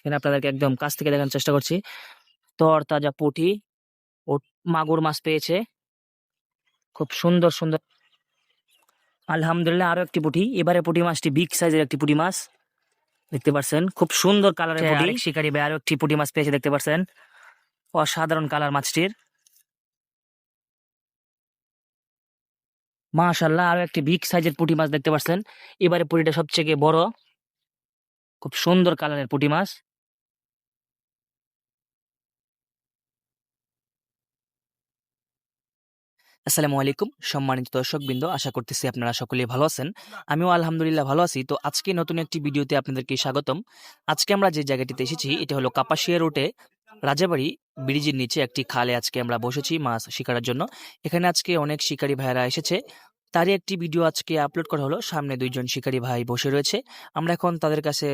এখানে আপনাদেরকে একদম কাছ থেকে দেখানোর চেষ্টা করছি। তরতাজা পুঁটি ও মাগুর মাছ পেয়েছে। খুব সুন্দর সুন্দর। আলহামদুলিল্লাহ আরো একটি পুঁটি। এবারে পুঁটি মাছটি বিগ সাইজের একটি পুঁটি মাছ দেখতে পাচ্ছেন। খুব সুন্দর কালারের পুঁটি। শিকারি ভাই আরো একটি পুঁটি মাছ পেয়েছে দেখতে পাচ্ছেন। অসাধারণ কালার মাছটির। মাশাআল্লাহ আরো একটি বিগ সাইজের পুঁটি মাছ দেখতে পাচ্ছেন। এবারে পুঁটিটা সবচেয়ে বড়। খুব সুন্দর কালারের পুঁটি মাছ। আসসালামু আলাইকুম সম্মানিত দর্শকবৃন্দ, আশা করতেছি আপনারা সকলেই ভালো আছেন। আমিও আলহামদুলিল্লাহ ভালো আছি। তো আজকে নতুন একটি ভিডিওতে আপনাদেরকে স্বাগতম। আজকে আমরা যে জায়গাটিতে এসেছি এটা হলো কাপাসিয়া রোডে রাজাবাড়ি ব্রিজের নিচে একটি খালে আজকে আমরা বসেছি মাছ শিকারের জন্য। এখানে আজকে অনেক শিকারী ভাইয়েরা এসেছে, তারই একটি ভিডিও আজকে আপলোড করা হলো। সামনে দুইজন শিকারী ভাই বসে রয়েছে, আমরা এখন তাদের কাছে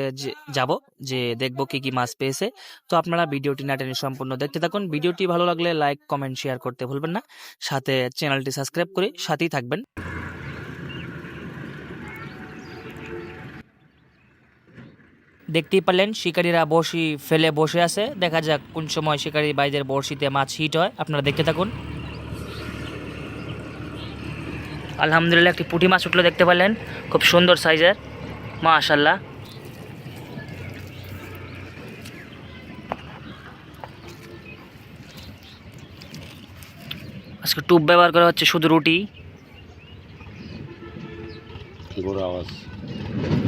যাব, যে দেখব কি কি মাছ পেয়েছে। তো আপনারা ভিডিওটি না টেনে সম্পূর্ণ দেখতে থাকুন। ভিডিওটি ভালো লাগলে লাইক কমেন্ট শেয়ার করতে ভুলবেন না, সাথে চ্যানেলটি সাবস্ক্রাইব করে সাথেই থাকবেন। দেখতেই পারলেন শিকারীরা বড়শি ফেলে বসে আছে। দেখা যাক কোন সময় শিকারী ভাইদের বড়শিতে মাছ হিট হয়, আপনারা দেখতে থাকুন। আলহামদুলিল্লাহ একটি পুঁটি মাছ উঠলো দেখতে পারলেন, খুব সুন্দর সাইজের। মাশাআল্লাহ। আজকে টুপ ব্যবহার করা হচ্ছে শুধু রুটি,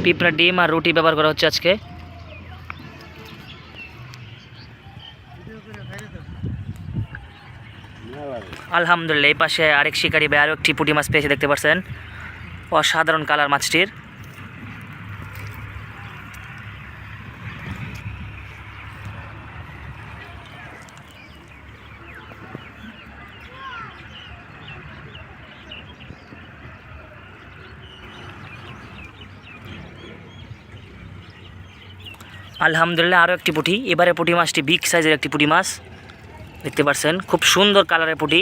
পিঁপড়া ডিম আর রুটি ব্যবহার করা হচ্ছে আজকে। আলহামদুলিল্লাহ এই পাশে আরেক শিকারী ভাই আরো একটি পুঁটি মাছ পেয়েছে দেখতে পাচ্ছেন। অসাধারণ কালার মাছটির। আলহামদুলিল্লাহ আরো একটি পুঁটি। এবারে পুঁটি মাছটি বিগ সাইজের একটি পুঁটি মাছ দেখতে পাচ্ছেন। খুব সুন্দর কালারের পুঁটি,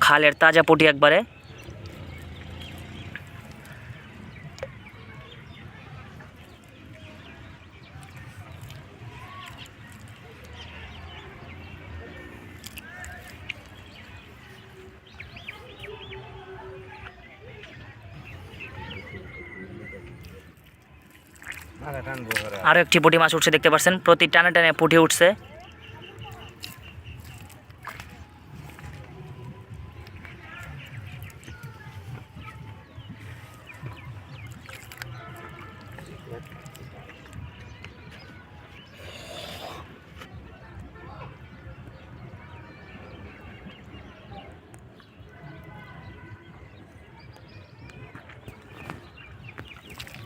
খালের তাজা পুঁটি একবারে। আরো একটি পুঁটি মাছ উঠছে দেখতে পাচ্ছেন। প্রতি টানে টানে পুঁটি উঠছে।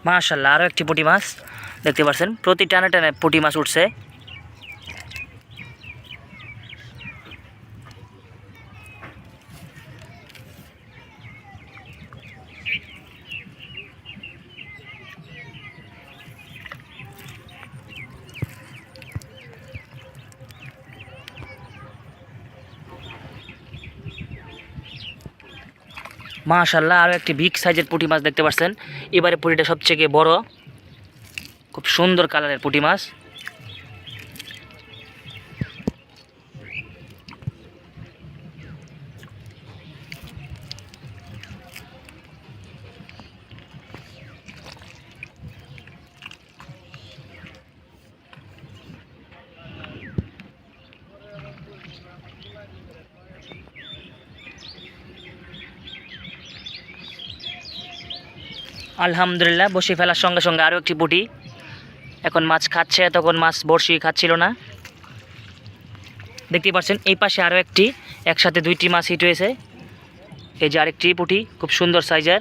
মাশাআল্লাহ আরো একটি পুঁটি মাছ দেখতে পাচ্ছেন। প্রতি টানে টানে পুঁটি মাছ উঠছে। মাশাআল্লাহ আরো একটি বিগ সাইজের পুঁটি মাছ দেখতে পাচ্ছেন। এবারে পুঁটিটা সবচেয়ে বড়। খুব সুন্দর কালারের পুঁটি মাছ। আলহামদুলিল্লাহ বড়শি ফেলার সঙ্গে সঙ্গে আরও একটি পুঁটি। এখন মাছ খাচ্ছে, তখন মাছ বড়শি খাচ্ছিল না। দেখতেই পাচ্ছেন এই পাশে আরও একটি, একসাথে দুইটি মাছ হিট হয়েছে। এই যে আরেকটি পুঁটি, খুব সুন্দর সাইজের।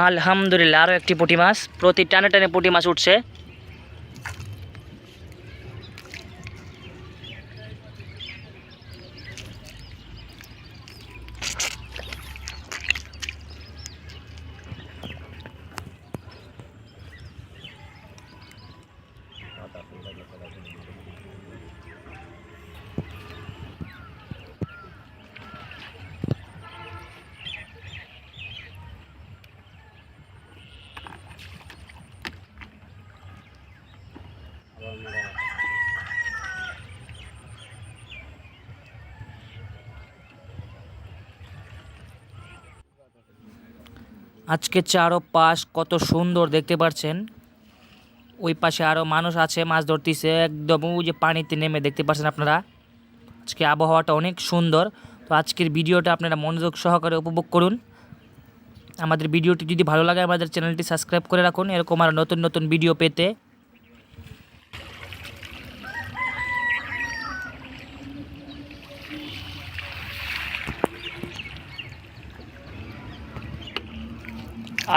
আলহামদুলিল্লাহ আরও একটি পুঁটি মাছ। প্রতি টানে টানে পুঁটি মাছ উঠছে। আজকে চারপাশ কত সুন্দর দেখতে পাচ্ছেন। ওই পাশে আরও মানুষ আছে, মাছ ধরতেছে একদম ওই যে পানিতে নেমে, দেখতে পাচ্ছেন আপনারা। আজকে আবহাওয়াটা অনেক সুন্দর। তো আজকের ভিডিওটা আপনারা মনোযোগ সহকারে উপভোগ করুন। আমাদের ভিডিওটি যদি ভালো লাগে আমাদের চ্যানেলটি সাবস্ক্রাইব করে রাখুন এরকম আর নতুন নতুন ভিডিও পেতে।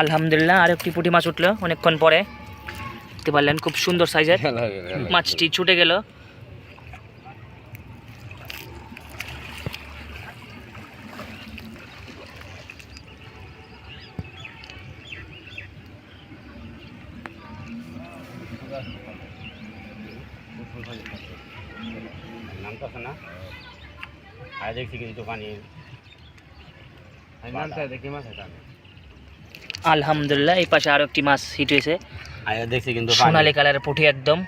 আলহামদুলিল্লাহ আরেকটি পুঁটি মাছ উঠলো অনেকক্ষণ পরে, দেখতে পারলেন খুব সুন্দর সাইজের মাছটি ছুটে গেল। নামতেছে না, আর দেখছি কিন্তু পানি দেখি মাছ। আলহামদুলিল্লাহ এই পাশে আরো একটি মাছ হিট হয়েছে, দেখছি কিন্তু সোনালী কালারের পুঁটি একদম।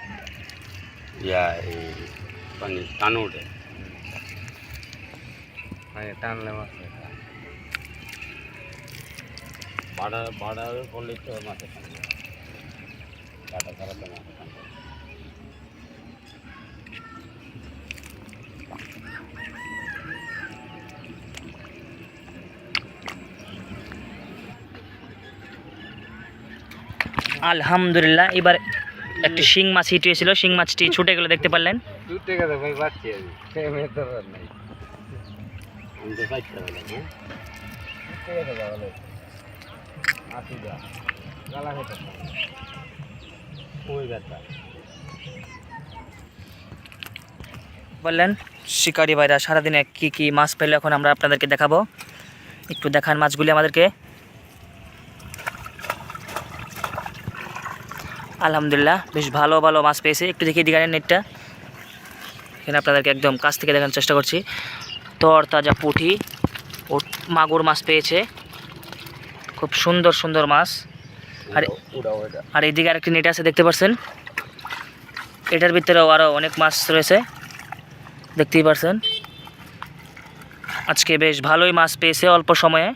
পানি টান উঠে টানলে মাছ বাড়া করলে তো মাছের কাটা ছাড়াতে মাছের আলহামদুলিল্লাহ এবার একটি শিং মাছ হিট হয়েছিল, শিং মাছটি ছুটে গেল দেখতে পারলেন। বললেন শিকারি ভাইরা সারাদিনে কি কি মাছ পেলে, এখন আমরা আপনাদেরকে দেখাবো। একটু দেখান মাছগুলি আমাদেরকে। আলহামদুলিল্লাহ বেশ ভালো ভালো মাছ পেয়েছে। একটু দেখিয়ে দিগানের নেটটা, এখানে আপনাদেরকে একদম কাছ থেকে দেখানোর চেষ্টা করছি। তরতাজা পুঁটি ও মাগুর মাছ পেয়েছে, খুব সুন্দর সুন্দর মাছ। আর এইদিকে আরেকটি নেট আছে দেখতে পাচ্ছেন, এটার ভিতরেও আরও অনেক মাছ রয়েছে দেখতেই পাচ্ছেন। আজকে বেশ ভালোই মাছ পেয়েছে অল্প সময়ে।